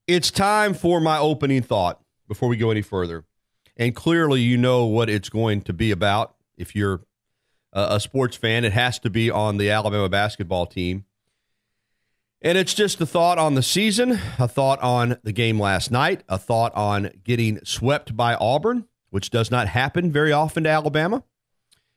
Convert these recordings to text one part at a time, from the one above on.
It's time for my opening thought before we go any further. And clearly you know what it's going to be about. If you're a sports fan, it has to be on the Alabama basketball team. And it's just a thought on the season, a thought on the game last night, a thought on getting swept by Auburn, which does not happen very often to Alabama,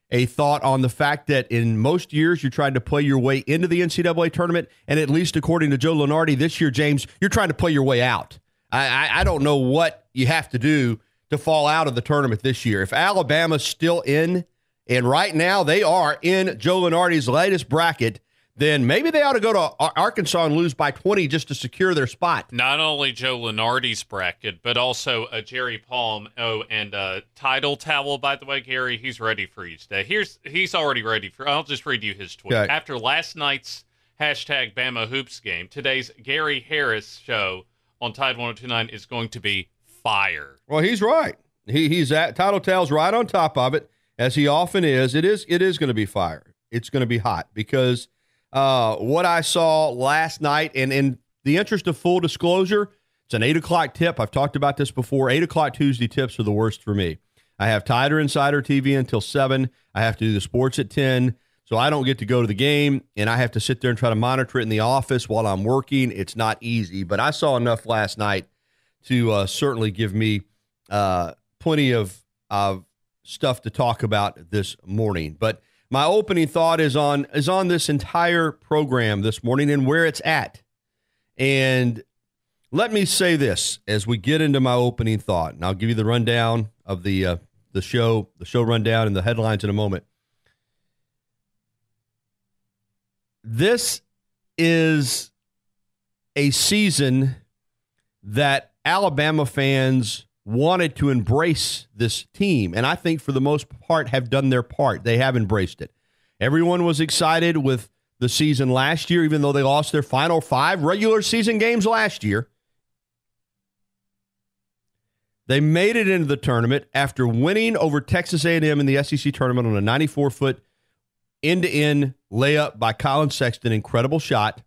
a thought on the fact that in most years you're trying to play your way into the NCAA tournament, and at least according to Joe Lunardi this year, James, you're trying to play your way out. I don't know what you have to do to fall out of the tournament this year. If Alabama's still in, and right now they are in Joe Lunardi's latest bracket, then maybe they ought to go to Arkansas and lose by 20 just to secure their spot. Not only Joe Lunardi's bracket, but also Jerry Palm. Oh, and Title Towel, by the way, Gary, he's ready for you today. He's already ready for. I'll just read you his tweet. Okay. After last night's hashtag Bama Hoops game, today's Gary Harris show on Tide 102.9 is going to be fire. Well, he's right. He's at Title Towel's right on top of it, as he often is. It is going to be fire. It's going to be hot because what I saw last night, and in the interest of full disclosure, it's an 8 o'clock tip. I've talked about this before. 8 o'clock Tuesday tips are the worst for me. I have Tider Insider TV until 7. I have to do the sports at 10, so I don't get to go to the game, and I have to sit there and try to monitor it in the office while I'm working. It's not easy, but I saw enough last night to certainly give me plenty of stuff to talk about this morning. But my opening thought is on this entire program this morning and where it's at. And let me say this as we get into my opening thought, and I'll give you the rundown of the show rundown and the headlines in a moment. This is a season that Alabama fans wanted to embrace this team, and I think for the most part have done their part. They have embraced it. Everyone was excited with the season last year, even though they lost their final 5 regular season games last year. They made it into the tournament after winning over Texas A&M in the SEC tournament on a 94-foot end-to-end layup by Colin Sexton. Incredible shot.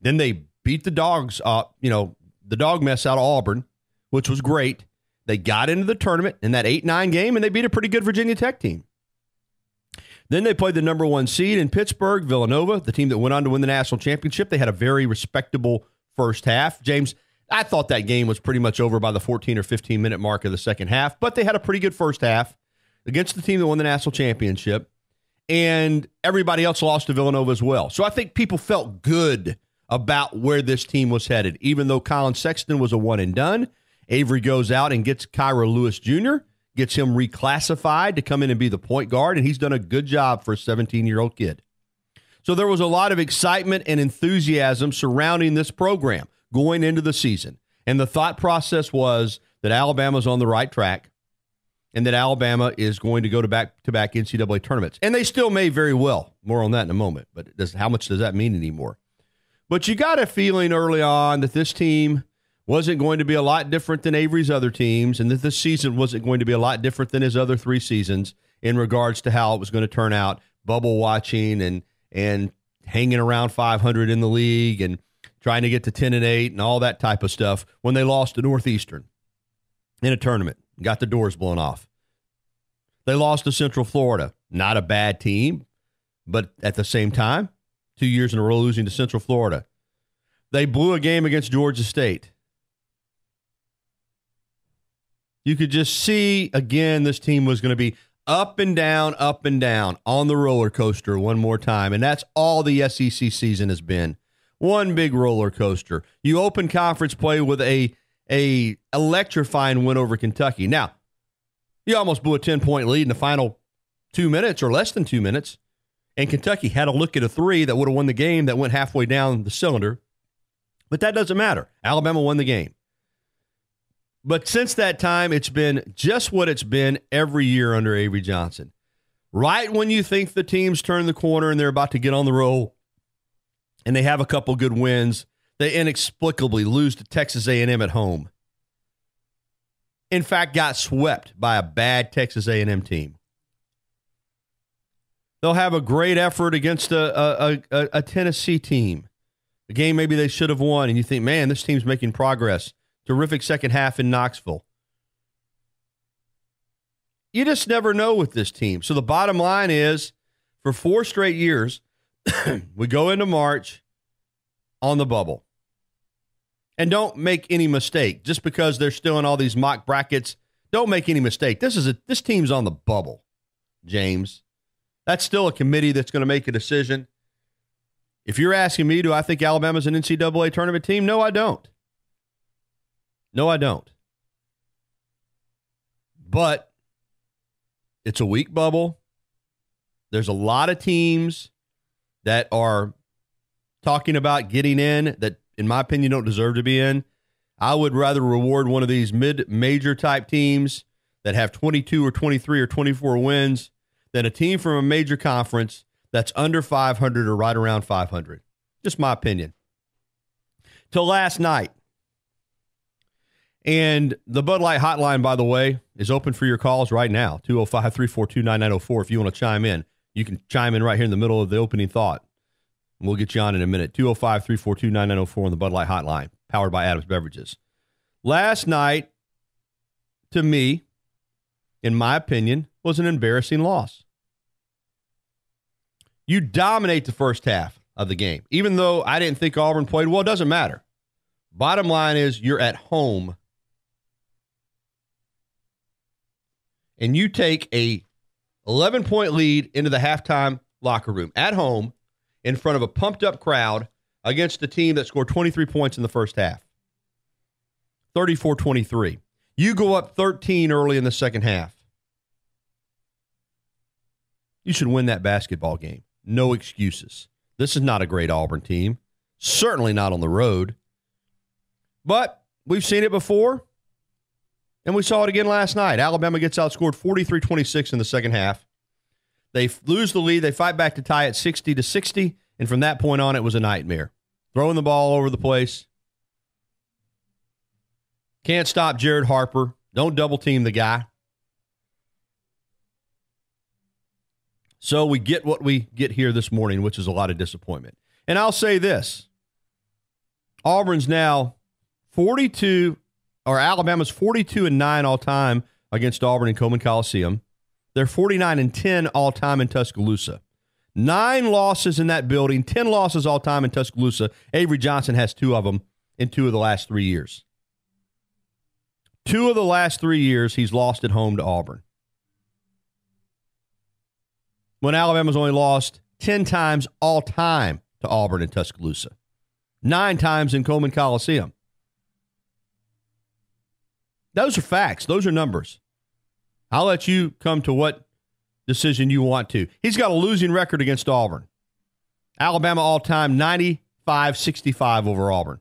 Then they beat the dogs up, the dog mess out of Auburn, which was great. They got into the tournament in that 8-9 game, and they beat a pretty good Virginia Tech team. Then they played the number 1 seed in Pittsburgh, Villanova, the team that went on to win the national championship. They had a very respectable first half. James, I thought that game was pretty much over by the 14 or 15-minute mark of the second half, but they had a pretty good first half against the team that won the national championship, and everybody else lost to Villanova as well. So I think people felt good about where this team was headed, even though Colin Sexton was a one-and-done. Avery goes out and gets Kyra Lewis Jr., gets him reclassified to come in and be the point guard, and he's done a good job for a 17-year-old kid. So there was a lot of excitement and enthusiasm surrounding this program going into the season. And the thought process was that Alabama's on the right track and that Alabama is going to go to back-to-back NCAA tournaments. And they still may very well. More on that in a moment. But how much does that mean anymore? But you got a feeling early on that this team wasn't going to be a lot different than Avery's other teams, and that this season wasn't going to be a lot different than his other 3 seasons in regards to how it was going to turn out, bubble watching and hanging around 500 in the league and trying to get to 10-8 and all that type of stuff when they lost to Northeastern in a tournament, got the doors blown off. They lost to Central Florida, not a bad team, but at the same time, 2 years in a row losing to Central Florida. They blew a game against Georgia State. You could just see, again, this team was going to be up and down on the roller coaster one more time. And that's all the SEC season has been. One big roller coaster. You open conference play with a electrifying win over Kentucky. Now, you almost blew a 10-point lead in the final 2 minutes or less than 2 minutes. And Kentucky had a look at a 3 that would have won the game that went halfway down the cylinder. But that doesn't matter. Alabama won the game. But since that time, it's been just what it's been every year under Avery Johnson. Right when you think the team's turned the corner and they're about to get on the roll and they have a couple good wins, they inexplicably lose to Texas A&M at home. In fact, got swept by a bad Texas A&M team. They'll have a great effort against a Tennessee team a game maybe they should have won, and you think, man, this team's making progress. Terrific second half in Knoxville. You just never know with this team. So the bottom line is, for 4 straight years, we go into March on the bubble. And don't make any mistake. Just because they're still in all these mock brackets, don't make any mistake. This team's on the bubble, James. That's still a committee that's going to make a decision. If you're asking me, do I think Alabama's an NCAA tournament team? No, I don't. No, I don't. But it's a weak bubble. There's a lot of teams that are talking about getting in that, in my opinion, don't deserve to be in. I would rather reward one of these mid-major type teams that have 22 or 23 or 24 wins than a team from a major conference that's under 500 or right around 500. Just my opinion. Till last night. And the Bud Light hotline, by the way, is open for your calls right now. 205-342-9904 if you want to chime in. You can chime in right here in the middle of the opening thought. We'll get you on in a minute. 205-342-9904 on the Bud Light hotline, powered by Adams Beverages. Last night, to me, in my opinion, was an embarrassing loss. You dominate the first half of the game. Even though I didn't think Auburn played well, it doesn't matter. Bottom line is you're at home. And you take a 11-point lead into the halftime locker room at home in front of a pumped-up crowd against a team that scored 23 points in the first half. 34-23. You go up 13 early in the second half. You should win that basketball game. No excuses. This is not a great Auburn team. Certainly not on the road. But we've seen it before, and we saw it again last night. Alabama gets outscored 43-26 in the second half. They lose the lead. They fight back to tie it 60-60, and from that point on, it was a nightmare. Throwing the ball all over the place. Can't stop Jared Harper. Don't double-team the guy. So we get what we get here this morning, which is a lot of disappointment. And I'll say this. Auburn's now 42, or Alabama's 42-9 all-time against Auburn in Coleman Coliseum. They're 49-10 all-time in Tuscaloosa. 9 losses in that building, 10 losses all-time in Tuscaloosa. Avery Johnson has 2 of them in 2 of the last 3 years. 2 of the last 3 years, he's lost at home to Auburn. When Alabama's only lost 10 times all-time to Auburn in Tuscaloosa. 9 times in Coleman Coliseum. Those are facts. Those are numbers. I'll let you come to what decision you want to. He's got a losing record against Auburn. Alabama all-time 95-65 over Auburn.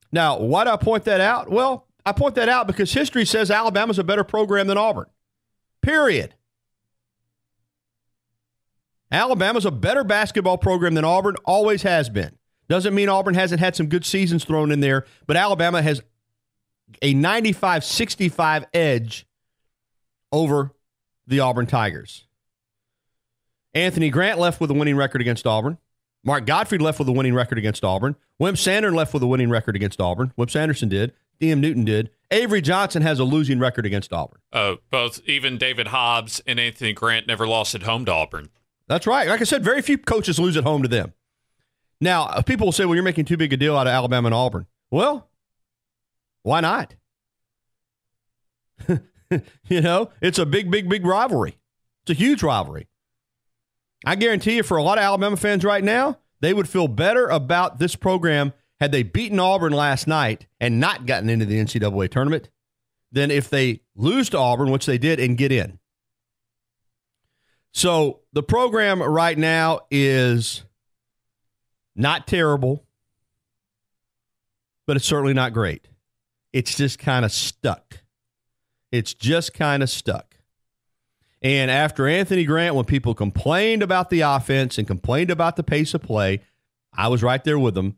Now, why do I point that out? Well, I point that out because history says Alabama's a better program than Auburn. Period. Alabama's a better basketball program than Auburn, always has been. Doesn't mean Auburn hasn't had some good seasons thrown in there, but Alabama has a 95-65 edge over the Auburn Tigers. Anthony Grant left with a winning record against Auburn. Mark Gottfried left with a winning record against Auburn. Wimp Sanders left with a winning record against Auburn. Wimp Sanderson did. D.M. Newton did. Avery Johnson has a losing record against Auburn. Both even David Hobbs and Anthony Grant never lost at home to Auburn. That's right. Like I said, very few coaches lose at home to them. Now, people will say, well, you're making too big a deal out of Alabama and Auburn. Well, why not? You know, it's a big rivalry. It's a huge rivalry. I guarantee you, for a lot of Alabama fans right now, they would feel better about this program had they beaten Auburn last night and not gotten into the NCAA tournament than if they lose to Auburn, which they did, and get in. So the program right now is not terrible, but it's certainly not great. It's just kind of stuck. It's just kind of stuck. And after Anthony Grant, when people complained about the offense and complained about the pace of play, I was right there with them.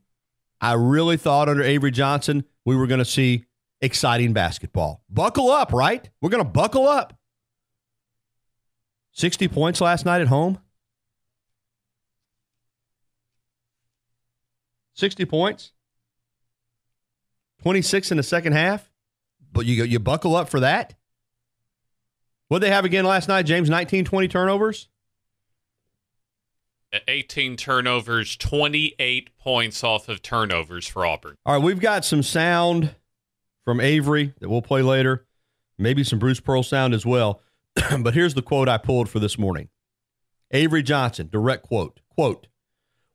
I really thought under Avery Johnson we were going to see exciting basketball. Buckle up, right? We're going to buckle up. 60 points last night at home. 60 points. 26 in the second half. But you buckle up for that? What did they have again last night, James? 19, 20 turnovers? 18 turnovers, 28 points off of turnovers for Auburn. All right, we've got some sound from Avery that we'll play later. Maybe some Bruce Pearl sound as well. But here's the quote I pulled for this morning. Avery Johnson, direct quote. Quote,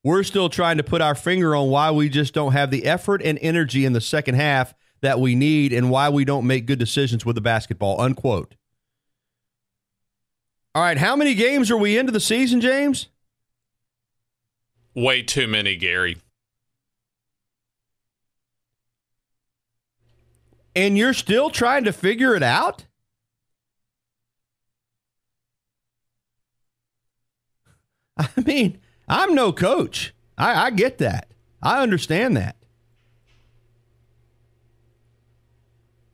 "We're still trying to put our finger on why we just don't have the effort and energy in the second half that we need and why we don't make good decisions with the basketball," unquote. All right, how many games are we into the season, James? Way too many, Gary. And you're still trying to figure it out? I mean, I'm no coach. I get that. I understand that.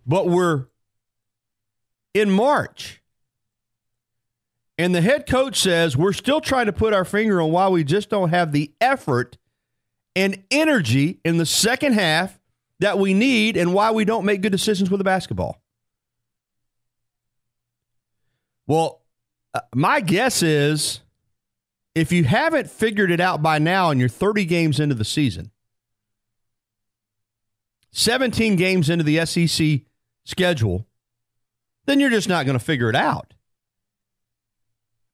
But we're in March. And the head coach says we're still trying to put our finger on why we just don't have the effort and energy in the second half that we need and why we don't make good decisions with the basketball. Well, my guess is if you haven't figured it out by now and you're 30 games into the season, 17 games into the SEC schedule, then you're just not going to figure it out.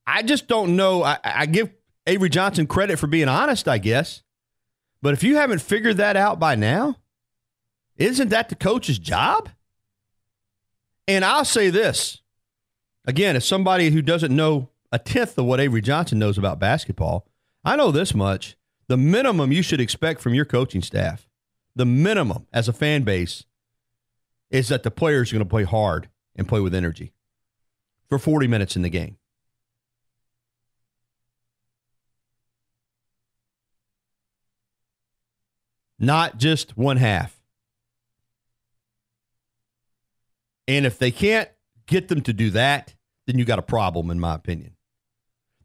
I just don't know. I give Avery Johnson credit for being honest, I guess. But if you haven't figured that out by now, isn't that the coach's job? And I'll say this, again, as somebody who doesn't know a tenth of what Avery Johnson knows about basketball, I know this much. The minimum you should expect from your coaching staff, the minimum as a fan base, is that the players are going to play hard and play with energy for 40 minutes in the game. Not just one half. And if they can't get them to do that, then you got a problem, in my opinion.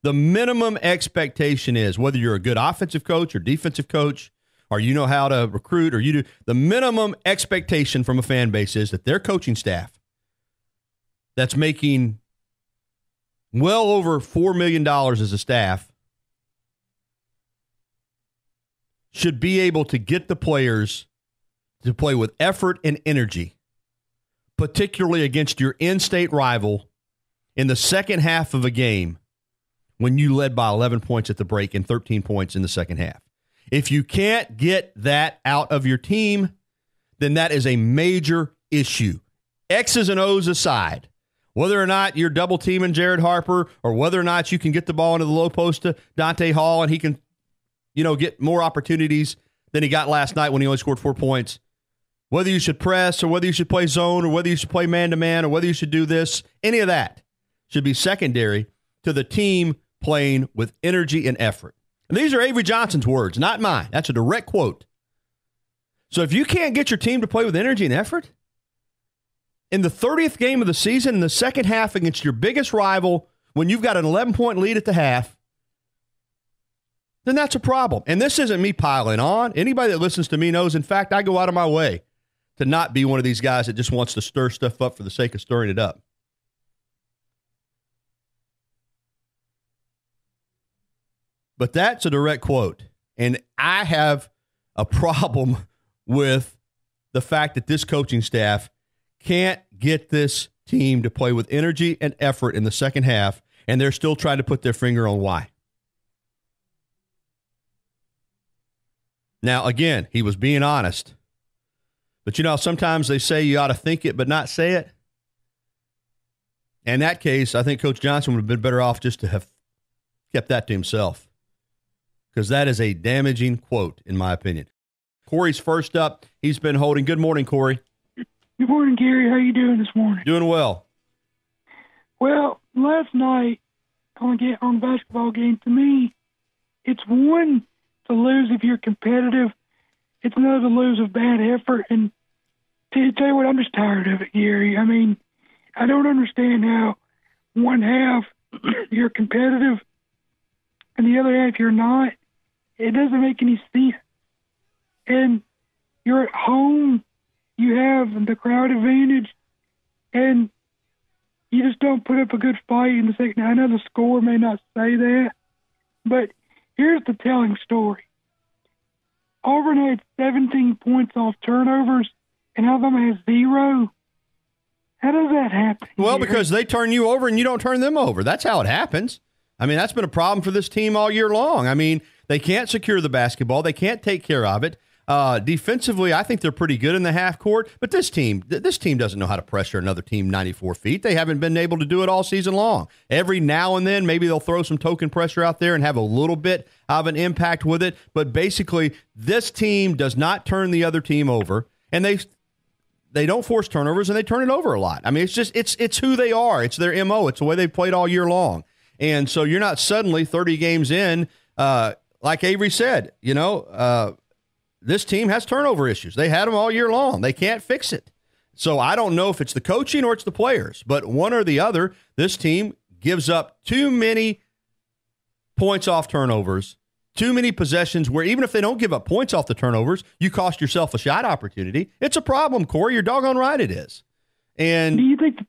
The minimum expectation is, whether you're a good offensive coach or defensive coach, or you know how to recruit, or you do, the minimum expectation from a fan base is that their coaching staff that's making well over $4 million as a staff should be able to get the players to play with effort and energy, particularly against your in-state rival in the second half of a game when you led by 11 points at the break and 13 points in the second half. If you can't get that out of your team, then that is a major issue. X's and O's aside, whether or not you're double teaming Jared Harper or whether or not you can get the ball into the low post to Dante Hall and he can, get more opportunities than he got last night when he only scored 4 points. Whether you should press or whether you should play zone or whether you should play man-to-man or whether you should do this, any of that should be secondary to the team playing with energy and effort. And these are Avery Johnson's words, not mine. That's a direct quote. So if you can't get your team to play with energy and effort, in the 30th game of the season, in the second half against your biggest rival, when you've got an 11-point lead at the half, then that's a problem. And this isn't me piling on. Anybody that listens to me knows, in fact, I go out of my way to not be one of these guys that just wants to stir stuff up for the sake of stirring it up. But that's a direct quote. And I have a problem with the fact that this coaching staff can't get this team to play with energy and effort in the second half, and they're still trying to put their finger on why. Now, again, he was being honest. But sometimes they say you ought to think it but not say it. In that case, I think Coach Johnson would have been better off just to have kept that to himself. Because that is a damaging quote, in my opinion. Corey's first up. He's been holding. Good morning, Corey. Good morning, Gary. How you doing this morning? Doing well. Well, last night on the basketball game, to me, it's one to lose if you're competitive. It's another to lose with bad effort. And to tell you what, I'm just tired of it, Gary. I mean, I don't understand how one half you're competitive and the other half you're not. It doesn't make any sense. and you're at home. You have the crowd advantage, and you just don't put up a good fight in the second. I know the score may not say that, but here's the telling story. Auburn had 17 points off turnovers, and Alabama has 0. How does that happen? Well, because they turn you over and you don't turn them over. That's how it happens. I mean, that's been a problem for this team all year long. I mean, they can't secure the basketball. They can't take care of it. Defensively, I think they're pretty good in the half court, but this team doesn't know how to pressure another team 94 feet. They haven't been able to do it all season long. Every now and then, maybe they'll throw some token pressure out there and have a little bit of an impact with it, but basically, this team does not turn the other team over, and they don't force turnovers, and they turn it over a lot. I mean, it's who they are. It's their MO. It's the way they've played all year long. And so you're not suddenly 30 games in, like Avery said, this team has turnover issues. They had them all year long. They can't fix it. So I don't know if it's the coaching or it's the players, but one or the other, this team gives up too many points off turnovers, too many possessions where even if they don't give up points off the turnovers, you cost yourself a shot opportunity. It's a problem, Corey. You're doggone right it is. And do you think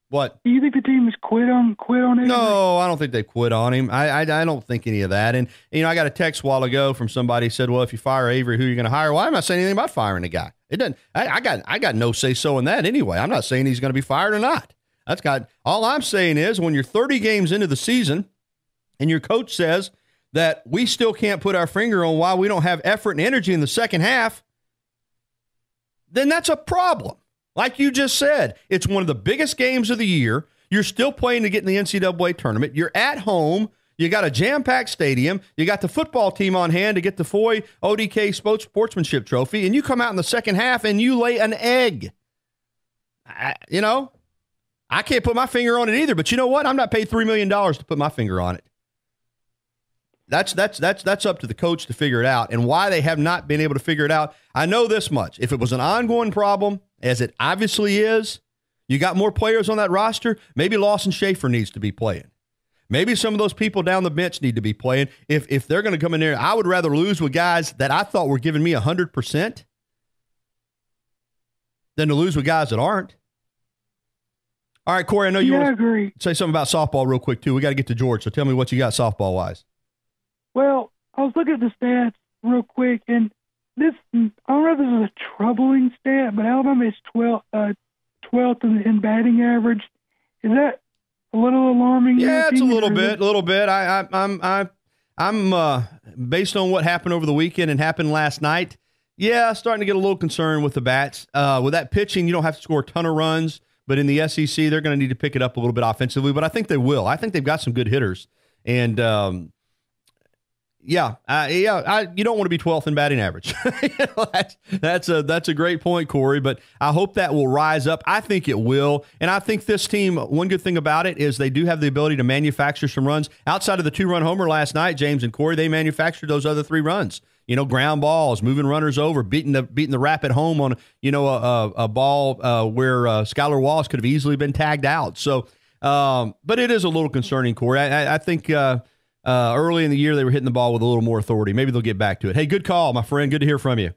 what? Do you think the team has quit on him? No, I don't think they quit on him. I don't think any of that. And I got a text a while ago from somebody who said, "Well, if you fire Avery, who are you going to hire?" Well, I'm not saying anything about firing a guy. It doesn't. I got no say so in that anyway. I'm not saying he's going to be fired or not. All I'm saying is when you're 30 games into the season and your coach says that we still can't put our finger on why we don't have effort and energy in the second half, then that's a problem. Like you just said, it's one of the biggest games of the year. You're still playing to get in the NCAA tournament. You're at home. You got a jam-packed stadium. You got the football team on hand to get the Foy ODK Sportsmanship Trophy, and you come out in the second half and you lay an egg. I can't put my finger on it either, but you know what? I'm not paid $3 million to put my finger on it. That's up to the coach to figure it out. And why they have not been able to figure it out, I know this much. If it was an ongoing problem, as it obviously is, you got more players on that roster, maybe Lawson Schaefer needs to be playing. Maybe some of those people down the bench need to be playing. If they're going to come in there, I would rather lose with guys that I thought were giving me 100% than to lose with guys that aren't. All right, Corey, I know you want to say something about softball real quick, too. We got to get to George, so tell me what you got softball-wise. Well, I was looking at the stats real quick, and I don't know if this is a troubling stat, but Alabama is 12th in batting average. Is that a little alarming? Yeah, it's a little bit. I'm based on what happened over the weekend and happened last night. Yeah, starting to get a little concerned with the bats. With that pitching, you don't have to score a ton of runs, but in the SEC, they're going to need to pick it up a little bit offensively. But I think they will. I think they've got some good hitters, and you don't want to be 12th in batting average. That's a great point, Corey, but I hope that will rise up. I think it will, and I think this team, one good thing about it is they do have the ability to manufacture some runs. Outside of the 2-run homer last night, James and Corey, they manufactured those other 3 runs. Ground balls, moving runners over, beating the Rapid home on, a ball where Skylar Wallace could have easily been tagged out. So, but it is a little concerning, Corey. I think early in the year, they were hitting the ball with a little more authority. Maybe they'll get back to it. Hey, good call, my friend. Good to hear from you.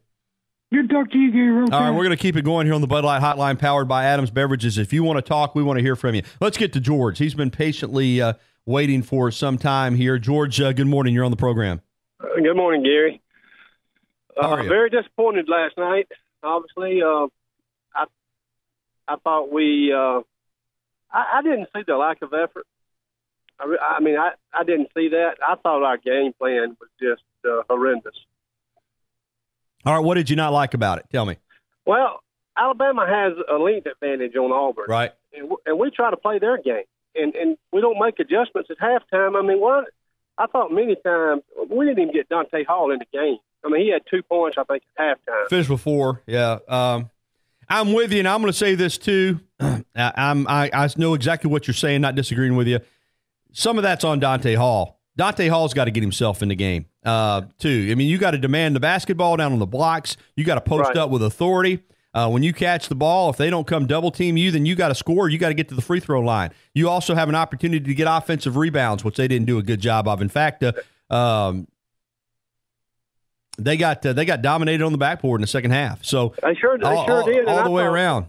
Good to talk to you, Gary. All right, we're going to keep it going here on the Bud Light Hotline powered by Adams Beverages. If you want to talk, we want to hear from you. Let's get to George. He's been patiently waiting for some time here. George, good morning. You're on the program. Good morning, Gary. How are you? Very disappointed last night. Obviously, I thought I didn't see the lack of effort. I didn't see that. I thought our game plan was just horrendous. All right, what did you not like about it? Tell me. Well, Alabama has a length advantage on Auburn. Right. And we try to play their game. And we don't make adjustments at halftime. I thought many times we didn't even get Dante Hall in the game. He had 2 points, I think, at halftime. Finished with 4, yeah. I'm with you, and I'm going to say this, too. I know exactly what you're saying, not disagreeing with you. Some of that's on Dante Hall. Dante Hall's got to get himself in the game, too. You got to demand the basketball down on the blocks. You got to post up with authority. When you catch the ball, if they don't come double team you, then you got to score. You got to get to the free throw line. You also have an opportunity to get offensive rebounds, which they didn't do a good job of. In fact, they got dominated on the backboard in the second half. So they sure did all the way around.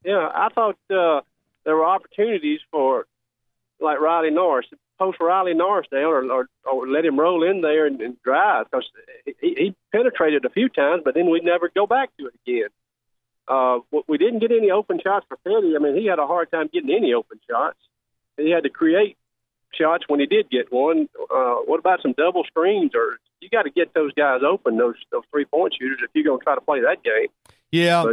Yeah, I thought there were opportunities for like Riley Norris, post Riley Norris down, or let him roll in there and drive, because he penetrated a few times, but then we'd never go back to it again. We didn't get any open shots for Petty. I mean, he had a hard time getting any open shots. He had to create shots when he did get one. What about some double screens? Or you got to get those guys open, those 3-point shooters, if you're going to try to play that game. Yeah,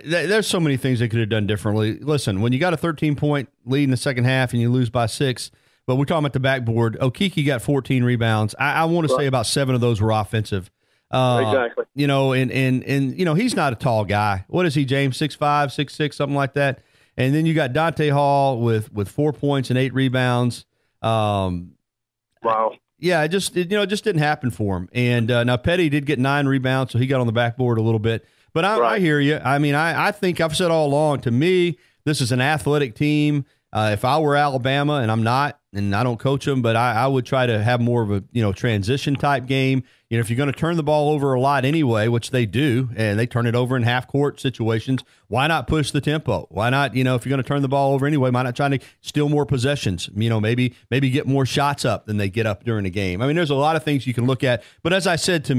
there's so many things they could have done differently. Listen, when you got a 13-point lead in the second half and you lose by 6, but we're talking about the backboard, Okeke got 14 rebounds. I want to say about 7 of those were offensive. Exactly. You know, and you know, he's not a tall guy. What is he, James? 6'5", 6'6", something like that. And then you got Dante Hall with 4 points and 8 rebounds. Wow. Yeah, it just didn't happen for him. And now Petty did get 9 rebounds, so he got on the backboard a little bit. But I hear you. I mean, I think I've said all along, to me, this is an athletic team. If I were Alabama, and I'm not, and I don't coach them, but I would try to have more of a transition type game. You know, if you're going to turn the ball over a lot anyway, which they do, and they turn it over in half court situations, why not push the tempo? Why not, if you're going to turn the ball over anyway, why not try to steal more possessions? Maybe get more shots up than they get up during the game. I mean, there's a lot of things you can look at. But as I said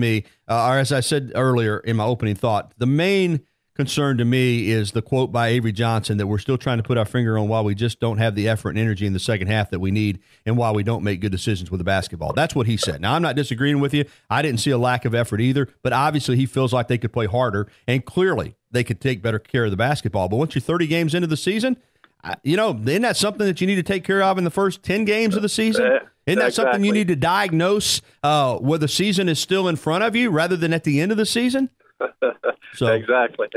earlier in my opening thought, the main concern to me is the quote by Avery Johnson that we're still trying to put our finger on why we just don't have the effort and energy in the second half that we need, and why we don't make good decisions with the basketball. That's what he said. Now, I'm not disagreeing with you. I didn't see a lack of effort either, but obviously he feels like they could play harder, and clearly they could take better care of the basketball. But once you're 30 games into the season, isn't that something that you need to take care of in the first 10 games of the season? Isn't that something you need to diagnose where the season is still in front of you rather than at the end of the season? So Exactly.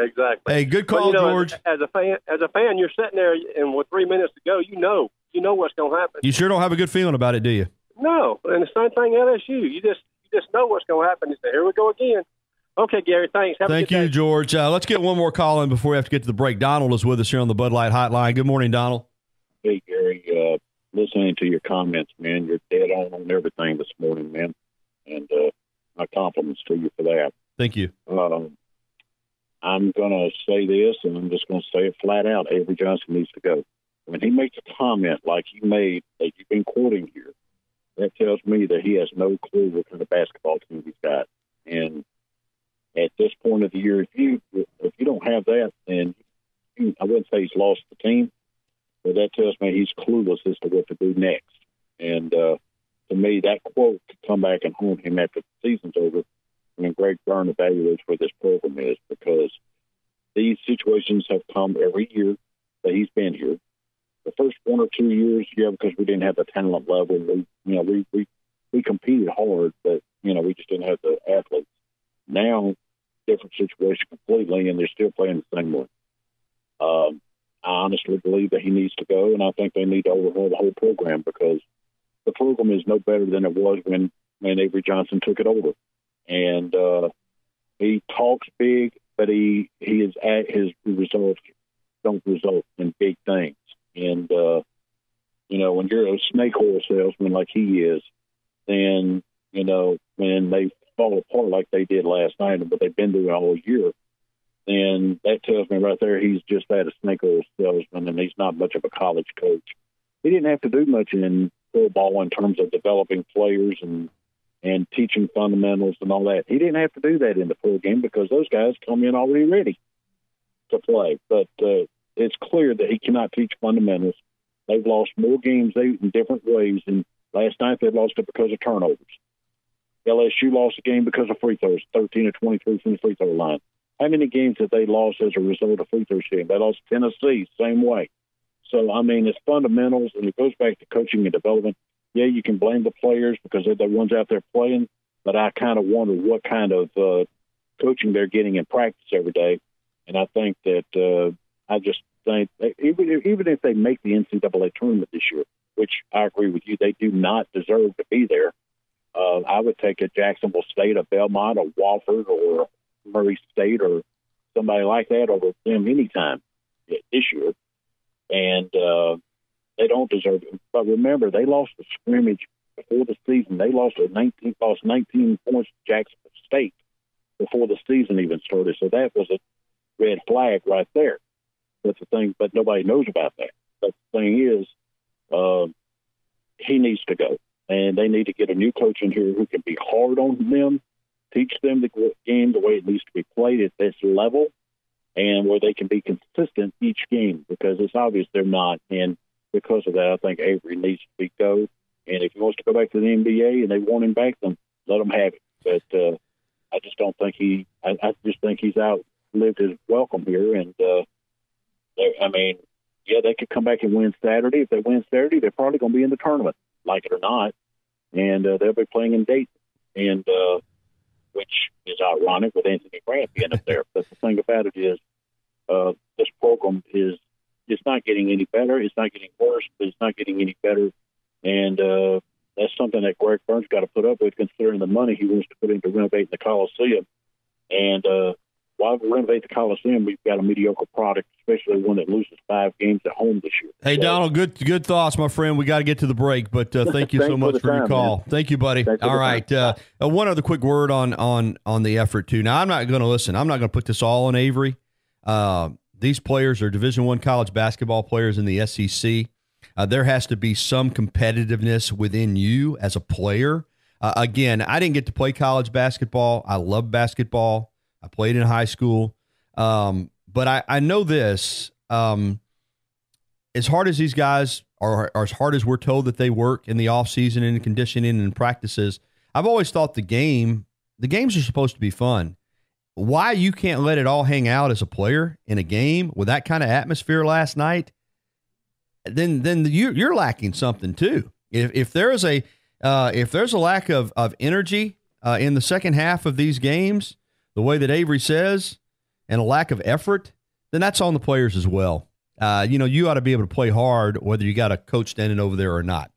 Hey, good call, George. As a fan, you're sitting there, and with 3 minutes to go, you know what's going to happen. You sure don't have a good feeling about it, do you? No, and the same thing LSU. You just know what's going to happen. You say, here we go again. Okay, Gary, thanks. Thank you, George. Let's get one more call in before we have to get to the break. Donald is with us here on the Bud Light Hotline. Good morning, Donald. Hey, Gary. Listening to your comments, man, you're dead on everything this morning, man. And my compliments to you for that. Thank you. I'm going to say this, and I'm just going to say it flat out. Avery Johnson needs to go. When he makes a comment like you made that you've been quoting here, that tells me that he has no clue what kind of basketball team he's got. And at this point of the year, if you don't have that, then I wouldn't say he's lost the team, but that tells me he's clueless as to what to do next. And to me, that quote could come back and haunt him after the season's over when Greg Byrne evaluates where this program is, because these situations have come every year that he's been here. The first 1 or 2 years, because we didn't have the talent level. We competed hard, but we just didn't have the athletes. Now, different situation completely, and they're still playing the same way. I honestly believe that he needs to go, and I think they need to overhaul the whole program, because the program is no better than it was when Avery Johnson took it over. And he talks big, but his results don't result in big things. And when you're a snake oil salesman like he is, then when they fall apart like they did last night, and what they've been doing all year, then that tells me right there he's just that, a snake oil salesman, and he's not much of a college coach. He didn't have to do much in football in terms of developing players and teaching fundamentals and all that. He didn't have to do that in the pro game, because those guys come in already ready to play. But it's clear that he cannot teach fundamentals. They've lost more games in different ways, and last night they lost it because of turnovers. LSU lost a game because of free throws, 13 or 23 from the free throw line. How many games have they lost as a result of free throw shooting? They lost Tennessee, same way. So, it's fundamentals, and it goes back to coaching and development. Yeah, you can blame the players because they're the ones out there playing, but I kind of wonder what kind of coaching they're getting in practice every day. And I think that I just think that even if they make the NCAA tournament this year, which I agree with you, they do not deserve to be there. I would take a Jacksonville State, a Belmont, a Wofford, or Murray State, or somebody like that over them anytime this year. And they don't deserve it. But remember, they lost a scrimmage before the season. They lost 19 points to Jacksonville State. before the season even started. So that was a red flag right there. That's the thing, but nobody knows about that. But the thing is, he needs to go, and they need to get a new coach in here who can be hard on them, teach them the game the way it needs to be played at this level, and where they can be consistent each game, because it's obvious they're not. And because of that, I think Avery needs to go. And if he wants to go back to the NBA and they want him back, then let him have it. But I just don't think I just think he's outlived his welcome here. And they could come back and win Saturday. If they win Saturday, they're probably going to be in the tournament, like it or not. And they'll be playing in Dayton, and which is ironic with Anthony Grant being up there. But the thing about it is, this program it's not getting any better. It's not getting worse, but it's not getting any better. And that's something that Greg Burns got to put up with, considering the money he wants to put into renovating the Coliseum. And while we renovate the Coliseum, we've got a mediocre product, especially one that loses 5 games at home this year. Hey, Donald, good thoughts, my friend. We got to get to the break, but thank you so much for your call. Man. Thank you, buddy. All right. One other quick word on the effort, too. Now, I'm not going to put this all on Avery. These players are Division I college basketball players in the SEC. There has to be some competitiveness within you as a player. Again, I didn't get to play college basketball. I love basketball. I played in high school. But I know this. As hard as these guys are, or as hard as we're told that they work in the offseason and in conditioning and practices, I've always thought the games are supposed to be fun. Why you can't let it all hang out as a player in a game with that kind of atmosphere last night, then you're lacking something too. If there's a lack of energy in the second half of these games, the way that Avery says, and a lack of effort, then that's on the players as well. You ought to be able to play hard whether you got a coach standing over there or not.